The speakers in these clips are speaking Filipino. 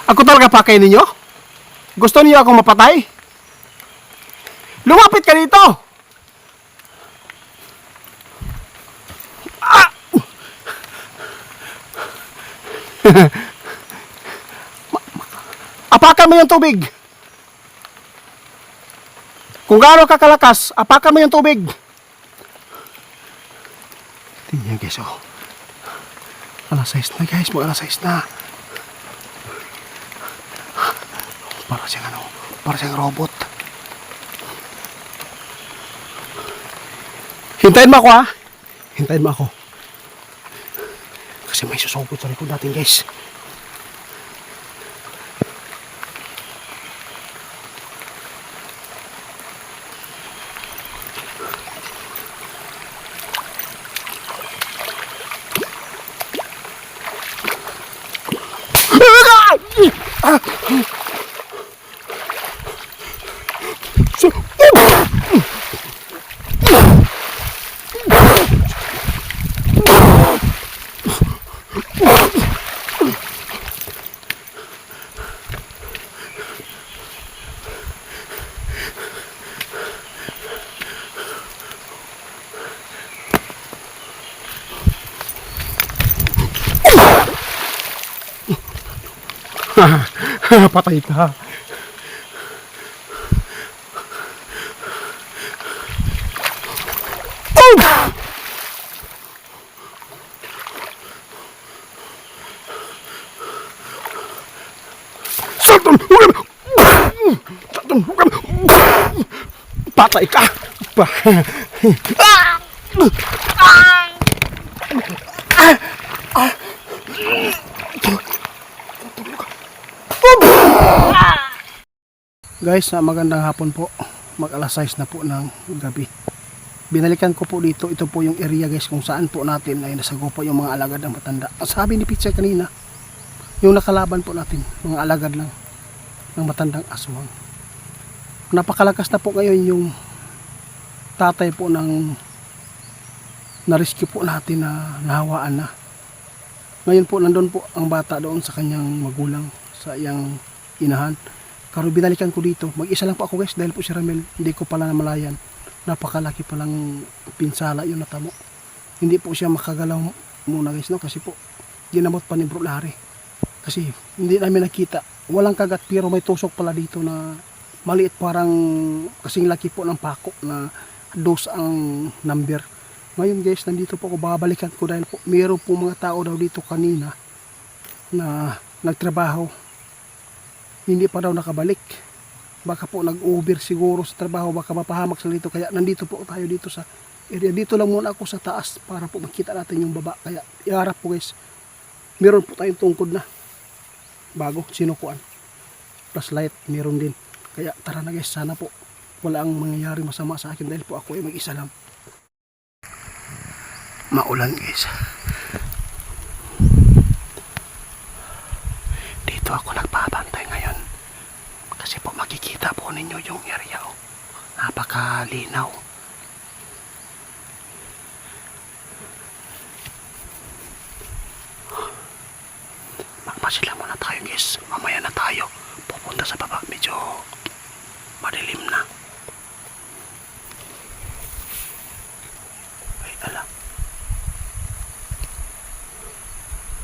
Ako talaga pakay ninyo? Gusto niyo akong mapatay? Lumapit ka dito! Ah! Apakan mo yung tubig! Kung gaano ka kalakas, apakan mo yung tubig! Tingnan guys, oh. Alas 6 na guys, mag alas 6 na. Para siyang robot. Hintayin mo ako ha. Hintayin mo ako. Kasi may susubot sa likod natin guys. Patay ka. Patay ka. Guys, magandang hapon po. Mag alas 6 na po ng gabi. Binalikan ko po dito. Ito po yung area guys kung saan po natin ay nasagupa yung mga alagad ng matanda. Ang sabi ni Pizza kanina, yung nakalaban po natin, mga alagad lang ng matandang aswang. Napakalakas na po ngayon yung tatay po ng na-rescue po natin na nahawaan na. Ngayon po nandun po ang bata doon sa kanyang magulang, sa iyang inahan. Karo binalikan ko dito. Mag-isa lang po ako guys dahil po si Ramel hindi ko pala namalayan. Napakalaki palang pinsala yung natamo. Hindi po siya makagalaw muna guys no kasi po ginamot pa ni Bro Larry. Kasi hindi namin nakita. Walang kagat pero may tusok pala dito na maliit parang kasing laki po ng pako na dos ang number. Ngayon guys nandito po ako babalikan ko dahil po mayroon po mga tao daw dito kanina na nagtrabaho. Hindi pa daw nakabalik. Baka po nag-over siguro sa trabaho, baka mapahamak sila dito. Kaya nandito po tayo dito sa area. Dito lang muna ako sa taas para po makita natin yung baba. Kaya iharap po guys. Meron po tayong tungkod na bago sinukuan. Flashlight meron din. Kaya tara na guys, sana po wala ang mangyayari masama sa akin dahil po ako ay mag-isa lang. Maulan guys. Dito ako nagpapantay ngayon. Kasi po makikita po ninyo yung area. Oh. Napakalinaw. Magpasila muna tayo guys. Mamaya na tayo pupunta sa baba. Medyo madilim na. Ay ala.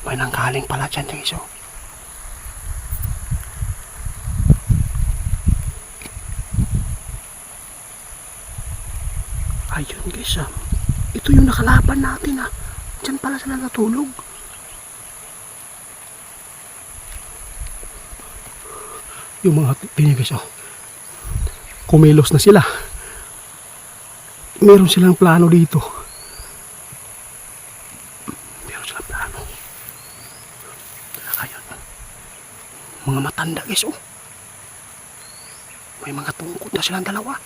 May nanggaling pala dyan guys. Oh. Ayun guys ito yung nakalaban natin Diyan pala sila natulog. Yung mga tingin guys kumilos na sila. Meron silang plano dito. Meron silang plano. Ayun mga matanda guys may mga tungkod na silang dalawa.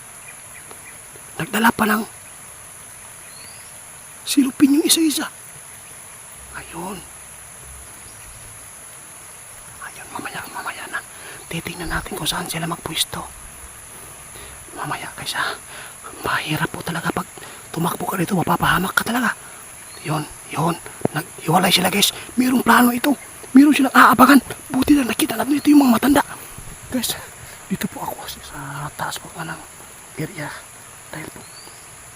Nagdala pa ng silupin yung isa-isa. Ayun. Ayun, mamaya na. Titingnan natin kung saan sila magpwesto. Mamaya guys mahirap po talaga pag tumakbo ka dito, mapapahamak ka talaga. Yun. Naghiwalay sila guys. Mayroong plano ito. Meron silang aabangan. Buti na nakita natin dito yung mga matanda. Guys, dito po ako sa taas po ng area. Dahil po,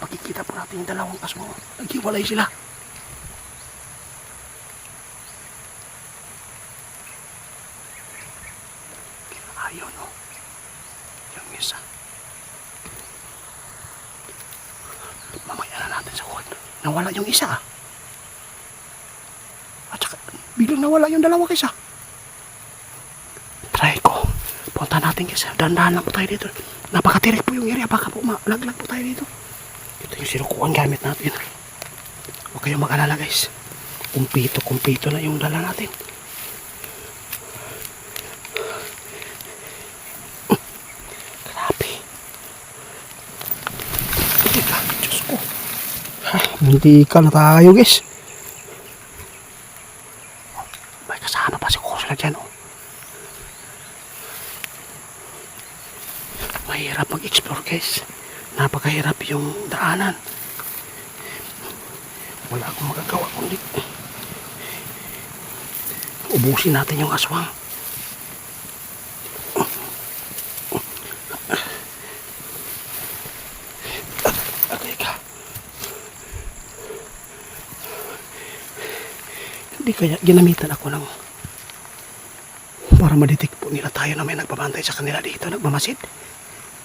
makikita po natin yung dalawang aswang. Naghiwalay sila. Ayun o. Yung isa. Mamaya na natin sa huwag. Nawala yung isa. At saka, biglang nawala yung dalawa kaysa. Try ko. Punta natin kaysa. Dandahan lang po tayo dito. Napakatirik po yung area. Baka po malaglag po tayo dito. Ito yung sinukuan gamit natin. Huwag kayong mag-alala guys. Kumpito na yung dala natin. Grabe. Diyos ko. Hindi ka na tayo guys. May kasama pa si Kusla dyan oh. Mahirap mag-explore guys. Napakahirap yung daanan. Wala akong magagawa kundi ubusin natin yung aswang. Okay ka. Hindi kaya ginamitan ako ng para ma-detect po nila tayo na may nagpapantay sa kanila dito, nagmamasid.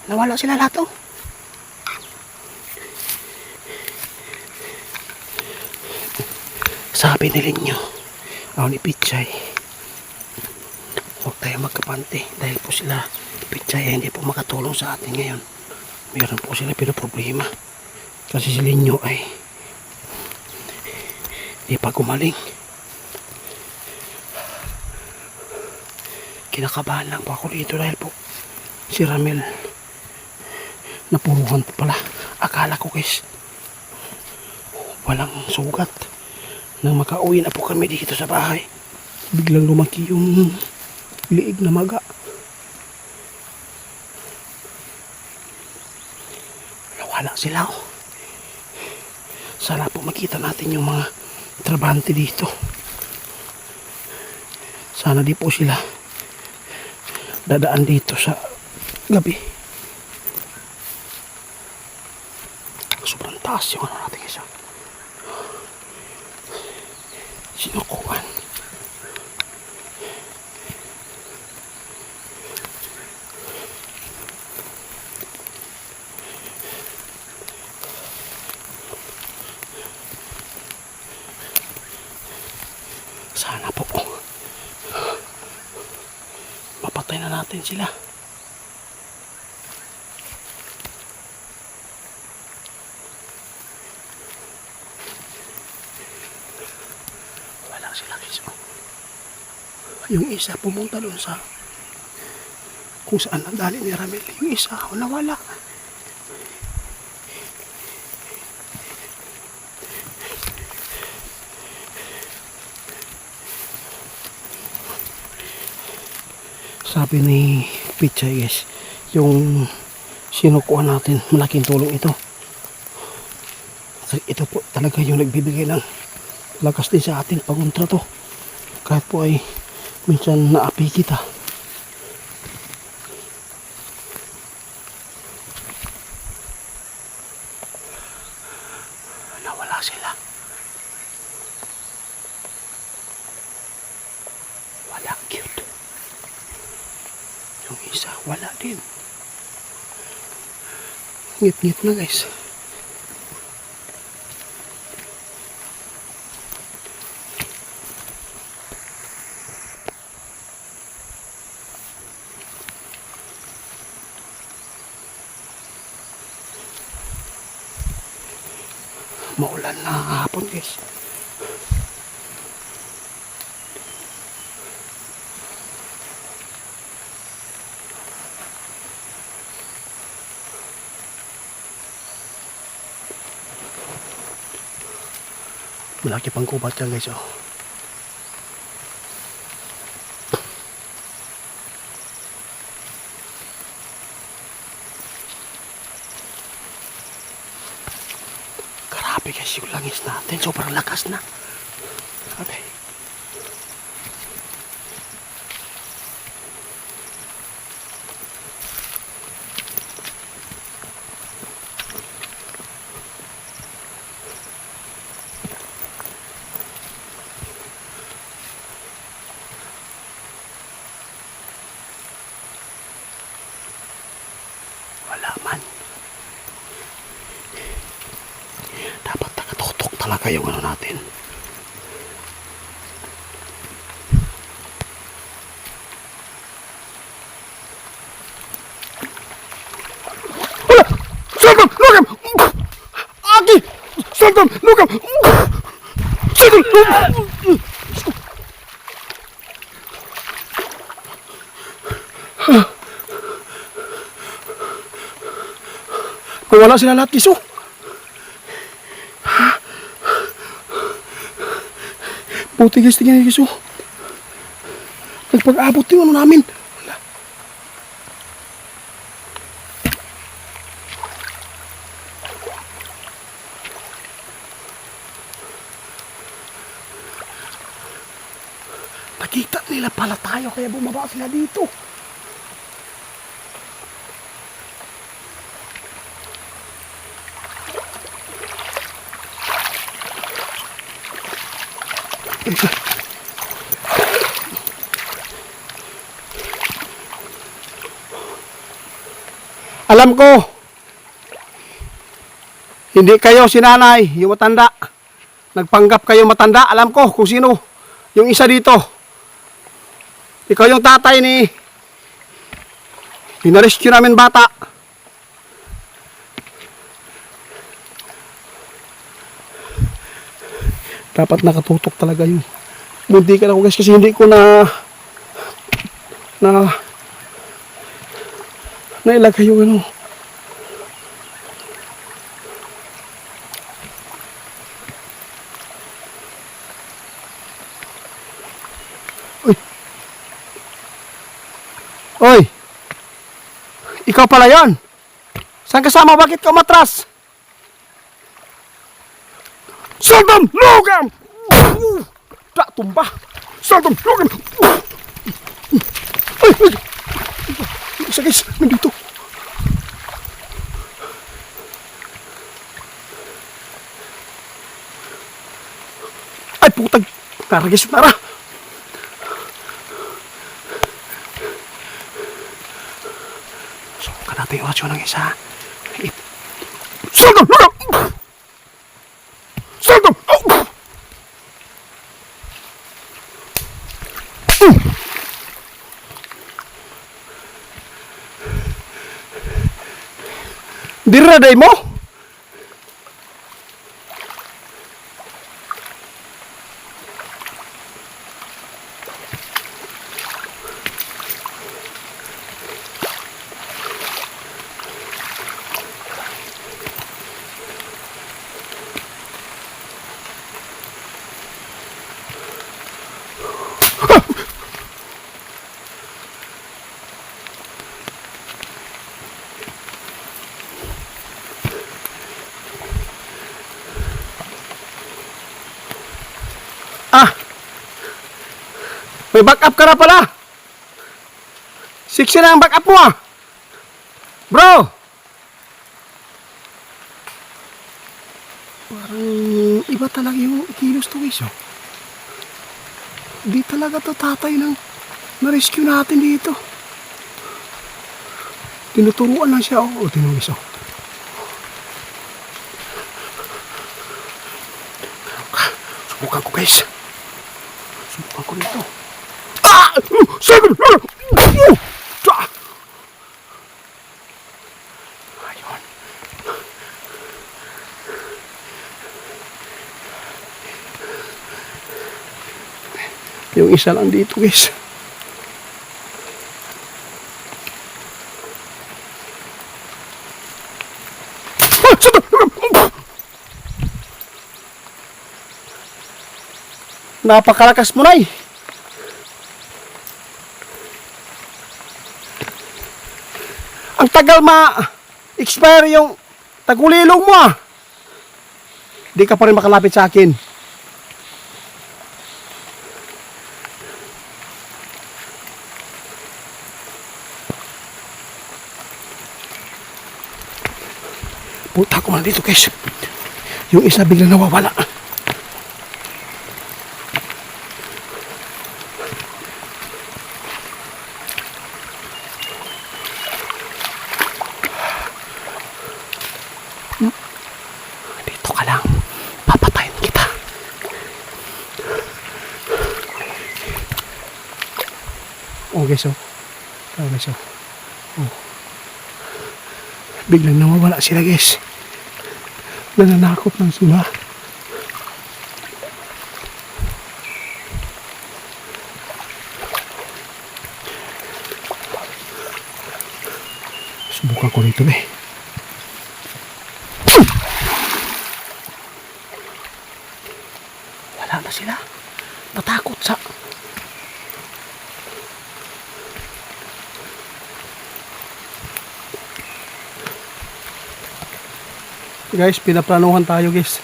Nawala sila lahat oh. Sabi ni Linyo, ni Pichay, huwag tayo magkapante dahil po sila Pichay ay hindi po makatulong sa atin ngayon. Meron po sila problema kasi si Linyo ay di pa gumaling. Kinakabahan lang po ako dito dahil po si Ramel napuruhan po pala. Akala ko guys walang sugat. Nang makauwi na po kami dito sa bahay, biglang lumaki yung liig na maga. Nawala sila oh. Sana po makita natin yung mga trabante dito. Sana di po sila dadaan dito sa gabi. Sobrang taas yung ano natin isa. Sinukuan. Sana po mapatay na natin sila. Sila guys oh. Yung isa pumunta doon sa kung saan nagdali ni Ramel. Yung isa nawala. Sabi ni Pichay guys, yung sinukuha natin malaking tulong ito. Ito po talaga yung nagbibigay ng lakas din sa atin paguntra to. Kahit po ay minsan naapi kita. Nawala sila. Wala, cute. Yung isa wala din. Ngit-ngit na guys. Maulan na hapon guys. Malaki pang kubat yan guys oh. Guys, yung langis natin sobrang lakas na. Okay. tsaka yung ano natin. Sultan! Lugam! Aki! Sultan! Lugam! Sultan! Wala sila lahat, Kiso. Puti guys, tingnan niyo, Kiso. Nagpag-abot yung ano namin. Wala. Nakita nila pala tayo kaya bumaba sila dito. Alam ko, hindi kayo sinanay, yung matanda. Nagpanggap kayo matanda. Alam ko kung sino yung isa dito. Ikaw yung tatay ni pinarescue namin bata. Dapat nakatutok talaga yun. Munti ka na ako guys kasi hindi ko nailagay yung ano. Uy! Oy! Ikaw pala yan! Saan kasama? Bakit ka umatras? Sultan! Lugam! Tak tumba! Sultan! Lugam! Ay! Ay! Isa guys! Nandito! Ay putag! Tara guys! Tara! Subukan natin yung rasyon ng isa. Sultan! Lugam! Sultan! Diraday mo? May backup ka na pala. 60 na ang backup mo ah. Bro. Parang iba talaga yung kilos to guys oh. Di talaga to tatay ng na-rescue natin dito. Tinuturuan lang siya oh. O tinuloy oh. Subukan ko guys. Subukan ko dito. Ayun. Yung isa lang dito guys. Napakalakas mo na eh. Ang tagal ma-expire yung tagulilong mo ah. Di ka pa rin makalapit sa akin. Puta ko man dito guys. Yung isa biglang nawawala. Dito ka lang. Papatayin kita. Oh guys, oh. Oh guys, oh. Oh. Biglang nawawala sila guys. Nananakot lang sila. Subukan ko dito eh. Wala na sila. Natakot sa... Guys, pinaplanuhan tayo guys.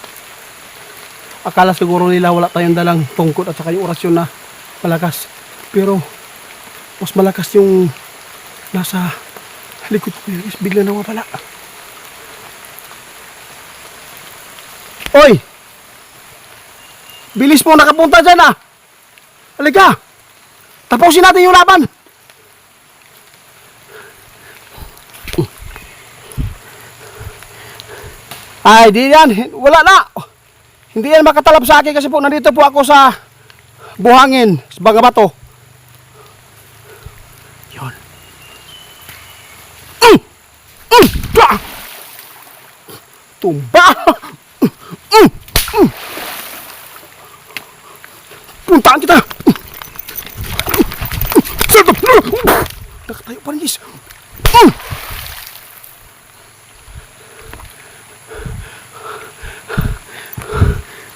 Akala siguro nila wala tayong dalang tungkod at saka yung orasyon na malakas. Pero mas malakas yung nasa likod ko guys. Bigla nawawala. Oy! Bilis mo nakapunta dyan ah! Halika! Tapusin natin yung laban! Ay, di yan. Wala na. Hindi yan makatalab sa akin kasi po nandito po ako sa buhangin, sa Bagabato. Yun. Tumba! Puntaan kita! Nakatayo pa rin, guys.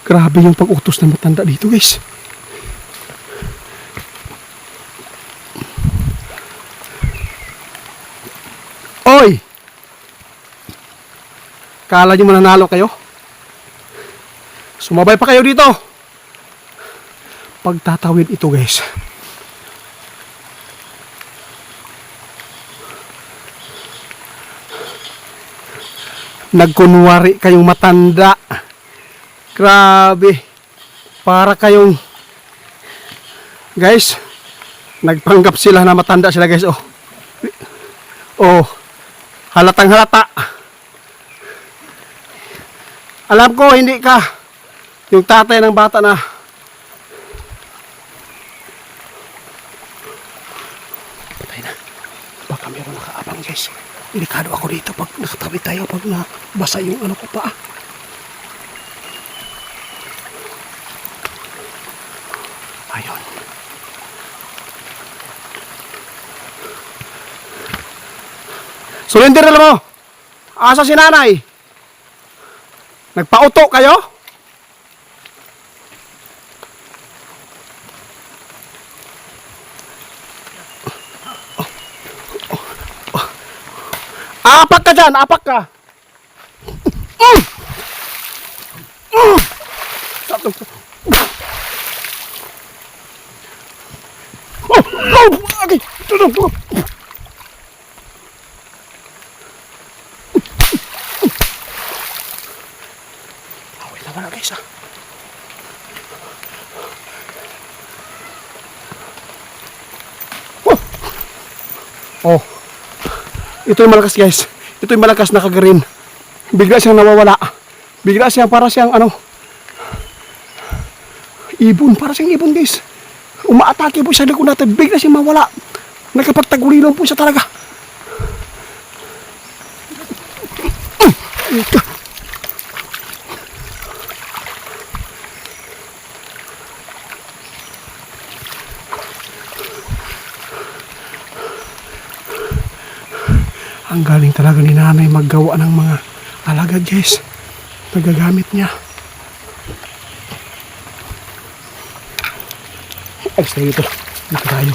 Grabe yung pag-utos ng matanda dito guys. Oy! Kala nyo mananalo kayo? Sumabay pa kayo dito. Pagtatawid ito guys. Nagkunwari kayong matanda. Grabe. Para kayong guys, nagpanggap sila na matanda sila guys. Oh. Oh. Halatang halata. Alam ko hindi ka yung tatay ng bata na patay na. Baka meron nakaabang guys. Delikado ako dito pag nakatabi tayo pag nabasa yung ano ko pa. Ayun. Surrender na mo. Asa si nanay? Nagpauto kayo? Apak ka dyan, apak ka. Okay, tulong. Wait lang na guys ah. Oh. Ito yung malakas guys. Ito yung malakas na kagarin. Bigla siyang nawawala. Bigla siyang para siyang ano. Ibon. Para siyang ibon guys. Umaatake po sa likod natin. Bigla siyang mawala. Nagkapagtagulilong po siya talaga. Ang galing talaga ni nanay maggawa ng mga alagad guys. Nagagamit niya. Ay, stay dito. Dito tayo.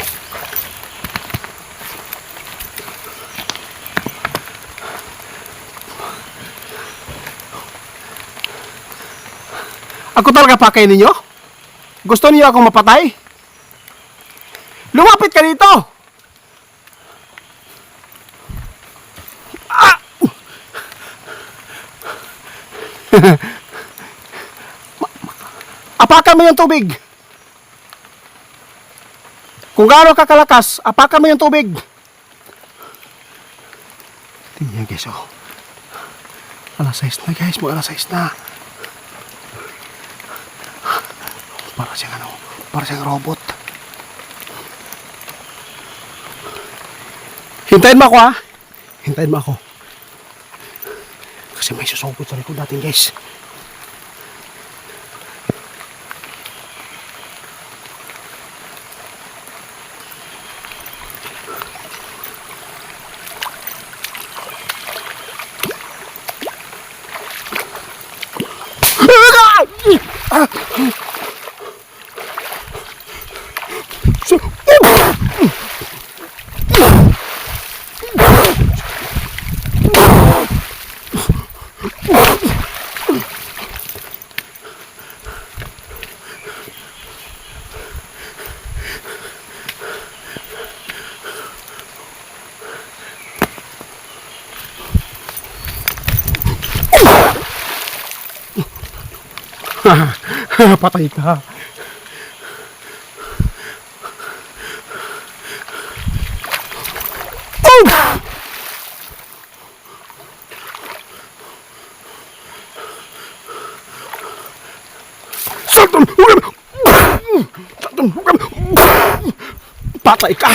Ako talaga pakay ninyo? Gusto niyo akong mapatay? Lumapit ka dito! Ah! Apakan mo yung tubig. Kung gaano ka kalakas, apakan mo yung tubig. Tingnan guys, oh. Alas 6 na guys, mag alas 6 na. Para siyang ano, para siyang robot. Hintayin mo ako ha. Hintayin mo ako. Kasi may susugod sa likod natin guys. Patay ka. Sultan! Sultan! Patay ka!